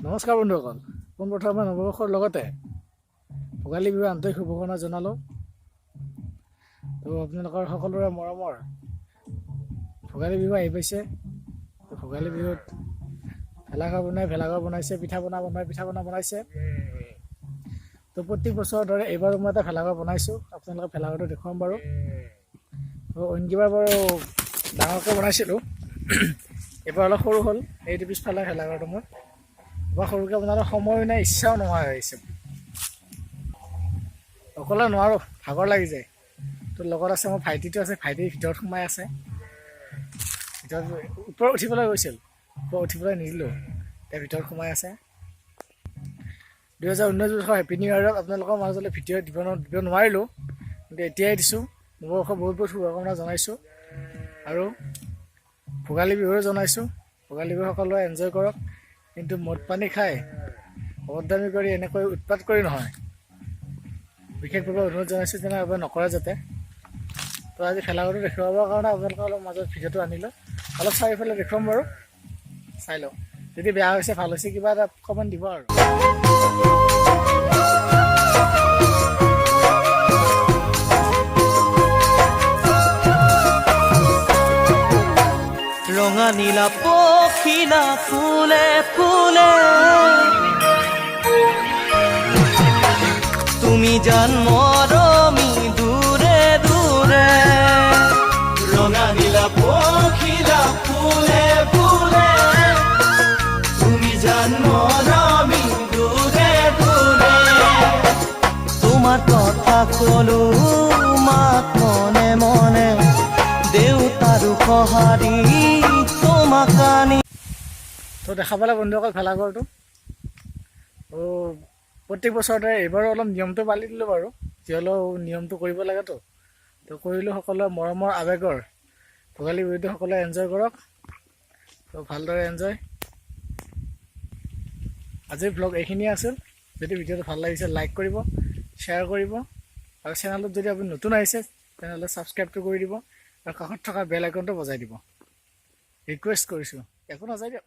নমস্কাৰ বন্ধুসকল, পোনপ্ৰথমে নৱবৰ্ষৰ লগতে ভোগালী বিহুৰ আন্তৰিক শুভকামনা জনালোঁ। তো আপোনালোকৰ সকলোৰে মৰমৰ ভোগালী বিহু আহি পাইছে। ভোগালী বিহুত ভেলাঘৰ বনাইছে, পিঠা পনা বনাইছে। তো প্ৰত্যেক বছৰৰ দৰে এইবাৰো মই এটা ভেলাঘৰ বনাইছোঁ। আপোনালোকে ভেলাঘৰটো দেখুৱাম বাৰু। অইনকিবাৰ বাৰু ডাঙৰকৈ বনাইছিলোঁ, এইবাৰ অলপ সৰু হ'ল। এইটো পিছফালে ভেলাঘৰটো মোৰ এবাৰ সৰুকৈ বনালে সময়ো নাই, ইচ্ছাও নোহোৱা হৈ আহিছে। অকলে নোৱাৰোঁ, ভাগৰ লাগি যায়। তোৰ লগত আছে মোৰ ভাইটিটো আছে, ভাইটিৰ ভিতৰত সোমাই আছে। ভিতৰত ওপৰত উঠিবলৈ গৈছিল, ওপৰত উঠিবলৈ নিদিলোঁ, এতিয়া ভিতৰত সোমাই আছে। 2019 বৰ্ষৰ হেপী নিউ ইয়েৰত আপোনালোকৰ মাজলৈ ভিডিঅ' দিব নোৱাৰিলোঁ, কিন্তু এতিয়াই দিছোঁ। নৱবৰ্ষৰ বহুত বহুত শুভকামনা জনাইছোঁ আৰু ভোগালী বিহুৰো জনাইছোঁ। ভোগালী বিহু সকলোৱে এনজয় কৰক, কিন্তু মদ পানী খাই অভদ্ৰামি কৰি এনেকৈ উৎপাত কৰি নহয়। বিশেষভাৱে অনুৰোধ জনাইছোঁ যেনে এবাৰ নকৰে যাতে। তো আজি ভেলাঘৰটো দেখুৱাবৰ কাৰণে আপোনালোকৰ অলপ মাজত ভিডিঅ'টো আনিলোঁ। অলপ চাৰিওফালে দেখুৱাম বাৰু, চাই লওক। যদি বেয়া হৈছে ভাল হৈছে কিবা এটা কমেণ্ট দিব আৰু। ৰঙা নীলা পখিলা ফুলে ফুলে তুমি জান মৰমি দূৰে দূৰে। ৰঙা নীলা পখিলা ফুলে ফুলে তুমি জান মৰমি দূৰে দূৰে। তোমাৰ কথা কলো মাত মনে মনে, দেউতাৰো সঁহাৰি তোমাক আনি। তো দেখা পালে বন্ধুসকল ভেলাঘৰটো। প্ৰত্যেক বছৰতে এইবাৰো অলপ নিয়মটো পালি দিলোঁ বাৰু, যি হ'লেও নিয়মটো কৰিব লাগেতো। তো কৰিলোঁ সকলোৱে মৰমৰ আৱেগৰ ভোগালী বিহুটো সকলোৱে এনজয় কৰক। তো ভালদৰে এনজয়। আজিৰ ব্লগ এইখিনিয়ে আছিল। যদি ভিডিঅ'টো ভাল লাগিছে লাইক কৰিব, শ্বেয়াৰ কৰিব, আৰু চেনেলটোত যদি আপুনি নতুন আহিছে তেনেহ'লে ছাবস্ক্ৰাইবটো কৰি দিব আৰু কাষত থকা বেল আইকনটো বজাই দিব। ৰিকুৱেষ্ট কৰিছোঁ, একো নাযায় দিয়ক।